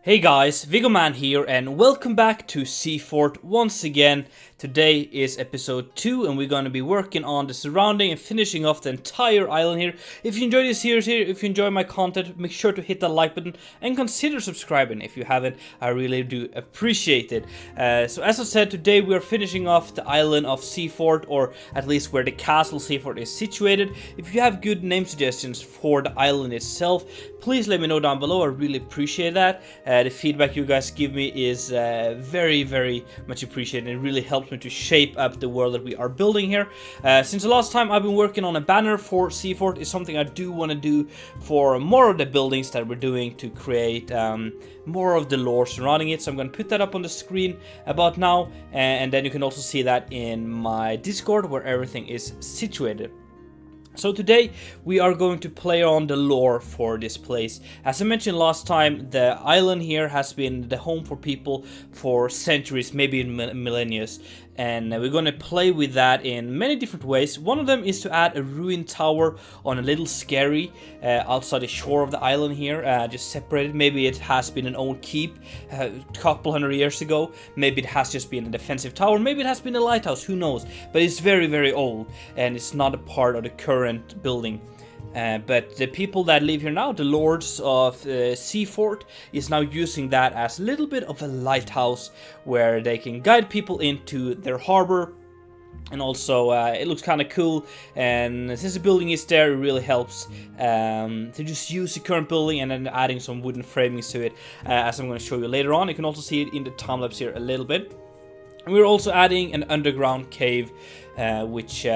Hey guys, Viggoman here and welcome back to Seafort once again. Today is episode 2 and we're going to be working on the surrounding and finishing off the entire island here. If you enjoy this series here, if you enjoy my content, make sure to hit that like button and consider subscribing if you haven't. I really do appreciate it. So as I said, today we are finishing off the island of Seafort, or at least where the castle Seafort is situated. If you have good name suggestions for the island itself, please let me know down below. I really appreciate that. The feedback you guys give me is very much appreciated. It really helps me to shape up the world that we are building here. Since the last time I've been working on a banner for Seafort. Is something I do want to do for more of the buildings that we're doing to create more of the lore surrounding it. So I'm going to put that up on the screen about now, and then you can also see that in my Discord where everything is situated. So today we are going to play on the lore for this place. As I mentioned last time, the island here has been the home for people for centuries, maybe millennia. And we're going to play with that in many different ways. One of them is to add a ruined tower on a little scary outside the shore of the island here, just separated. Maybe it has been an old keep a couple hundred years ago. Maybe it has just been a defensive tower. Maybe it has been a lighthouse, who knows. But it's very old and it's not a part of the current building. But the people that live here now, the lords of Seafort, is now using that as a little bit of a lighthouse where they can guide people into their harbor. And also it looks kind of cool, and since the building is there, it really helps to just use the current building and then adding some wooden framings to it, as I'm going to show you later on. You can also see it in the time-lapse here a little bit. And we're also adding an underground cave, which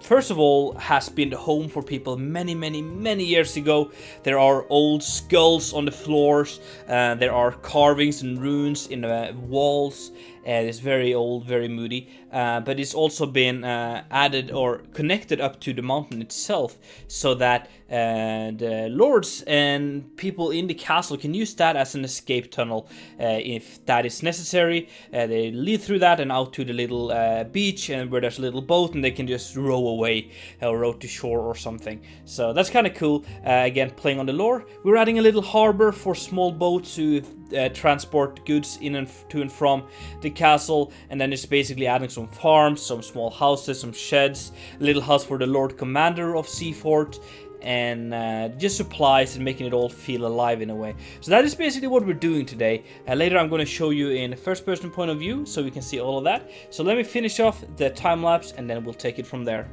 first of all has been the home for people many years ago. There are old skulls on the floors, there are carvings and runes in the walls, and it's very old, very moody, but it's also been added or connected up to the mountain itself, so that the lords and people in the castle can use that as an escape tunnel if that is necessary. They lead through that and out to the little beach, and where there's a little boat, and they can just row away or row to shore or something. So that's kind of cool. Again, playing on the lore. We're adding a little harbor for small boats to transport goods in and to and from the castle, and then it's basically adding some farms, some small houses, some sheds, a little house for the Lord Commander of Seafort, and just supplies, and making it all feel alive in a way. So that is basically what we're doing today. Later I'm going to show you in a first person point of view so we can see all of that. So let me finish off the time lapse and then we'll take it from there.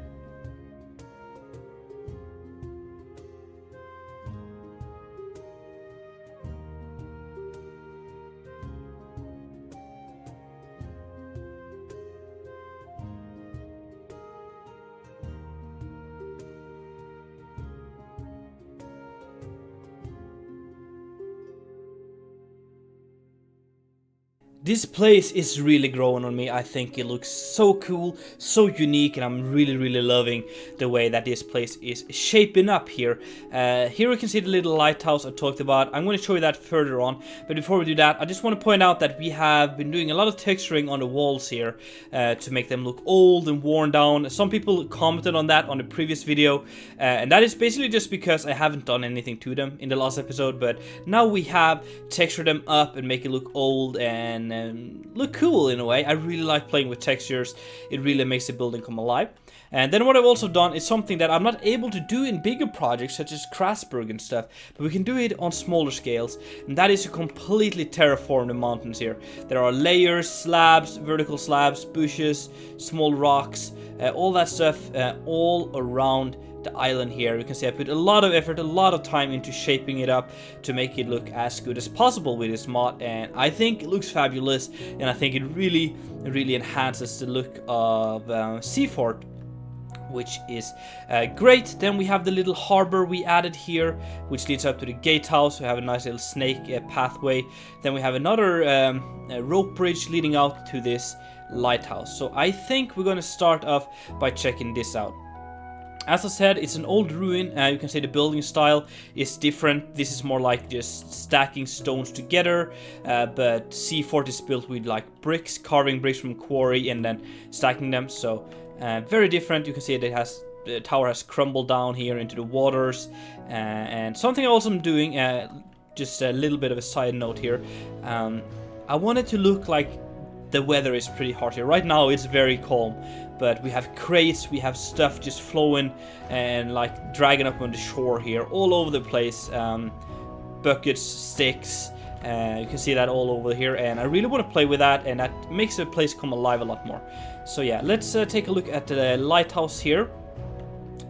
This place is really growing on me. I think it looks so cool, so unique, and I'm really loving the way that this place is shaping up here. Here we can see the little lighthouse I talked about. I'm going to show you that further on, but before we do that, I just want to point out that we have been doing a lot of texturing on the walls here to make them look old and worn down. Some people commented on that on the previous video, and that is basically just because I haven't done anything to them in the last episode, but now we have textured them up and make it look old and look cool in a way. I really like playing with textures. It really makes the building come alive. And then what I've also done is something that I'm not able to do in bigger projects such as Krasberg and stuff, but we can do it on smaller scales, and that is to completely terraform the mountains here. There are layers, slabs, vertical slabs, bushes, small rocks, all that stuff all around the island here. You can see I put a lot of effort, a lot of time into shaping it up to make it look as good as possible with this mod, and I think it looks fabulous, and I think it really enhances the look of Seafort, which is great. Then we have the little harbor we added here, which leads up to the gatehouse. We have a nice little snake pathway. Then we have another rope bridge leading out to this lighthouse. So I think we're going to start off by checking this out. As I said, it's an old ruin. You can see the building style is different. This is more like just stacking stones together, but Seafort is built with like bricks, carving bricks from quarry and then stacking them. So very different. You can see that the tower has crumbled down here into the waters. And something else I'm doing just a little bit of a side note here. I want it to look like the weather is pretty hot here. Right now it's very calm, but we have crates, we have stuff just flowing and like dragging up on the shore here, all over the place. Buckets, sticks, you can see that all over here, and I really want to play with that, and that makes the place come alive a lot more. So yeah, let's take a look at the lighthouse here,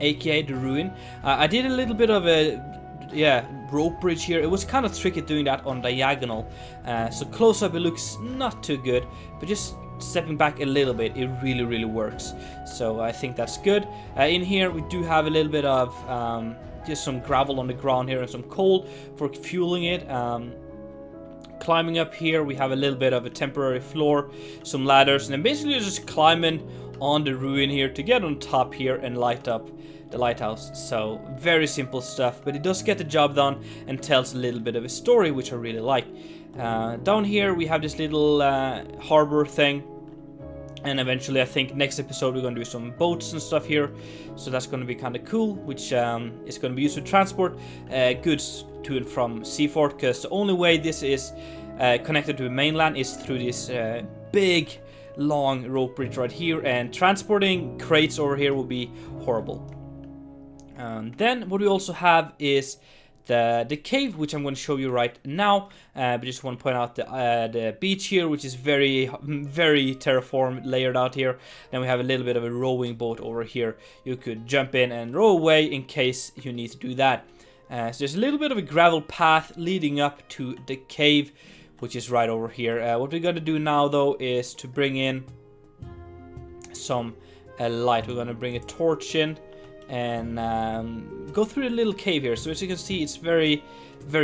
aka the ruin. I did a little bit of a rope bridge here. It was kind of tricky doing that on diagonal, so close up it looks not too good, but just stepping back a little bit, it really works. So I think that's good. In here we do have a little bit of just some gravel on the ground here and some coal for fueling it. Climbing up here we have a little bit of a temporary floor, some ladders, and then basically just climbing on the ruin here to get on top here and light up the lighthouse. So very simple stuff, but it does get the job done and tells a little bit of a story, which I really like. Down here we have this little harbor thing, and eventually I think next episode we're going to do some boats and stuff here, so that's going to be kind of cool, which is going to be used to transport goods to and from Seafort, because the only way this is connected to the mainland is through this big long rope bridge right here, and transporting crates over here will be horrible. Then what we also have is the cave, which I'm going to show you right now, but just want to point out the beach here, which is very terraformed, layered out here. Then we have a little bit of a rowing boat over here. You could jump in and row away in case you need to do that. So there's a little bit of a gravel path leading up to the cave, which is right over here. What we're going to do now though is to bring in some light. We're going to bring a torch in and go through the little cave here. So as you can see, it's very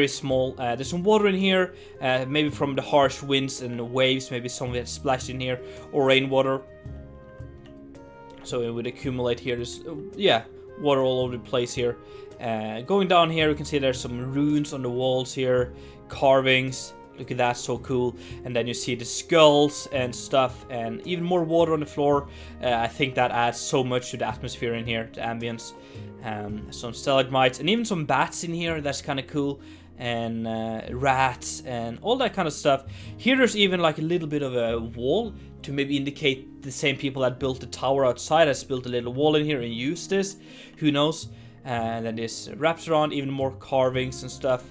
small. There's some water in here, maybe from the harsh winds and the waves, maybe some of it splashed in here, or rainwater, so it would accumulate here. There's water all over the place here. Going down here, you can see there's some runes on the walls here, carvings. Look at that, so cool. And then you see the skulls and stuff, and even more water on the floor. I think that adds so much to the atmosphere in here, the ambience. Some stalagmites and even some bats in here, that's kind of cool. And rats and all that kind of stuff. Here there's even like a little bit of a wall to maybe indicate the same people that built the tower outside has built a little wall in here and used this. Who knows? And then this wraps around, even more carvings and stuff.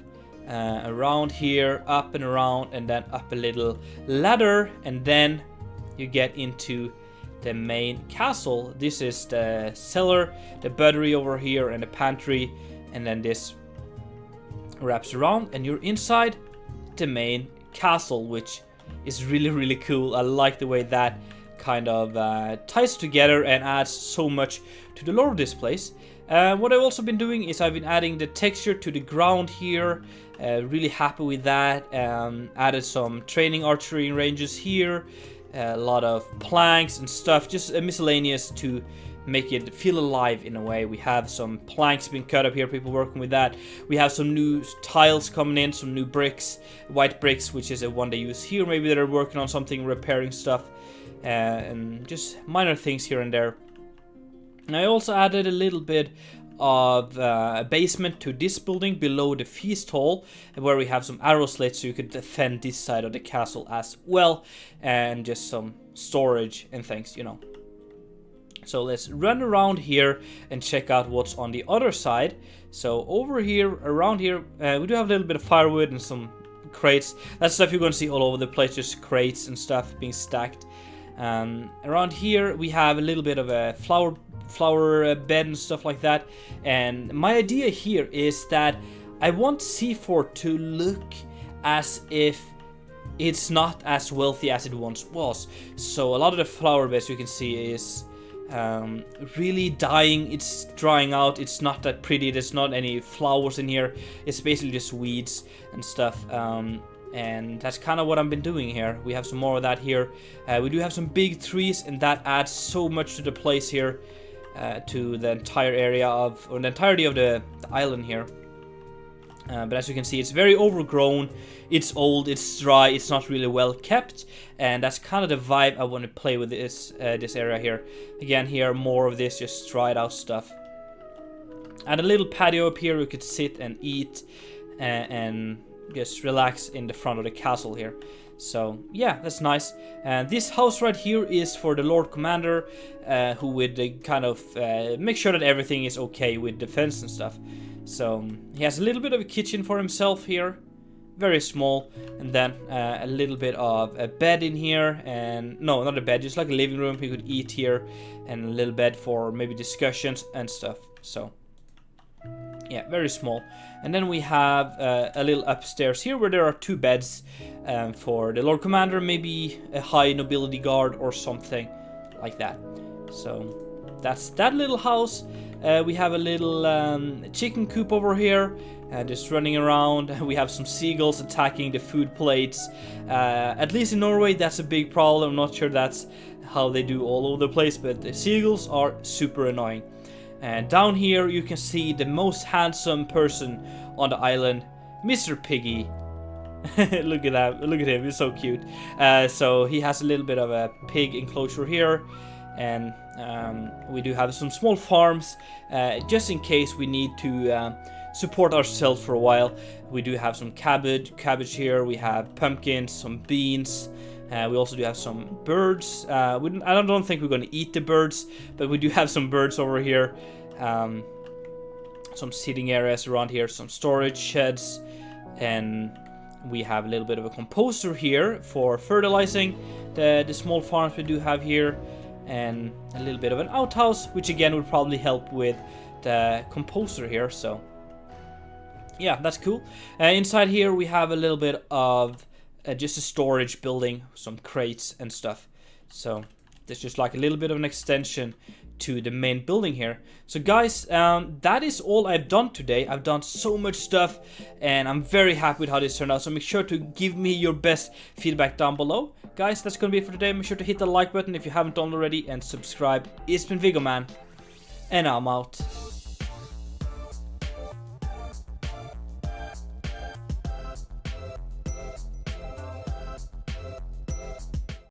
Around here, up and around, and then up a little ladder, and then you get into the main castle. This is the cellar, the buttery over here, and the pantry, and then this wraps around and you're inside the main castle, which is really cool. I like the way that kind of ties together and adds so much to the lore of this place. What I've also been doing is I've been adding the texture to the ground here. Really happy with that. Added some training archery ranges here, a lot of planks and stuff, just miscellaneous to make it feel alive in a way. We have some planks being cut up here, people working with that. We have some new tiles coming in, some new bricks, white bricks, which is a one they use here. Maybe they're working on something, repairing stuff, and just minor things here and there. And I also added a little bit of a basement to this building below the feast hall, where we have some arrow slits so you could defend this side of the castle as well, and just some storage and things, you know. So let's run around here and check out what's on the other side. So over here, around here, we do have a little bit of firewood and some crates. That's stuff you're going to see all over the place, just crates and stuff being stacked. Around here we have a little bit of a flower bed and stuff like that. And my idea here is that I want Seafort to look as if it's not as wealthy as it once was. So a lot of the flower beds you can see is really dying, it's drying out, it's not that pretty, there's not any flowers in here, it's basically just weeds and stuff. And that's kind of what I've been doing here. We have some more of that here. We do have some big trees, and that adds so much to the place here, to the entire area of, or the entirety of the island here. But as you can see, it's very overgrown, it's old, it's dry, it's not really well kept, and that's kind of the vibe I want to play with this area here. Again, here more of this just dried out stuff. And a little patio up here we could sit and eat and just relax in the front of the castle here. So yeah, that's nice. And this house right here is for the Lord Commander, who would kind of make sure that everything is okay with defense and stuff. So he has a little bit of a kitchen for himself here, very small, and then a little bit of a bed in here, and no, not a bed, just like a living room. He could eat here, and a little bed for maybe discussions and stuff. So yeah, very small. And then we have a little upstairs here where there are 2 beds for the Lord Commander, maybe a high nobility guard or something like that. So that's that little house. We have a little chicken coop over here, just running around. We have some seagulls attacking the food plates. At least in Norway, that's a big problem. I'm not sure that's how they do all over the place, but the seagulls are super annoying. And down here you can see the most handsome person on the island, Mr. Piggy. Look at that, look at him, he's so cute. So he has a little bit of a pig enclosure here, and we do have some small farms just in case we need to support ourselves for a while. We do have some cabbage here, we have pumpkins, some beans. We also do have some birds. I don't think we're going to eat the birds, but we do have some birds over here. Some seating areas around here, some storage sheds, and we have a little bit of a composter here for fertilizing the small farms we do have here, and a little bit of an outhouse, which again would probably help with the composter here. So yeah, that's cool. Inside here we have a little bit of just a storage building, some crates and stuff. So there's just like a little bit of an extension to the main building here. So guys, that is all I've done today. I've done so much stuff, and I'm very happy with how this turned out. So make sure to give me your best feedback down below. Guys, that's gonna be it for today. Make sure to hit the like button if you haven't done already, and subscribe. It's been Viggoman, and I'm out.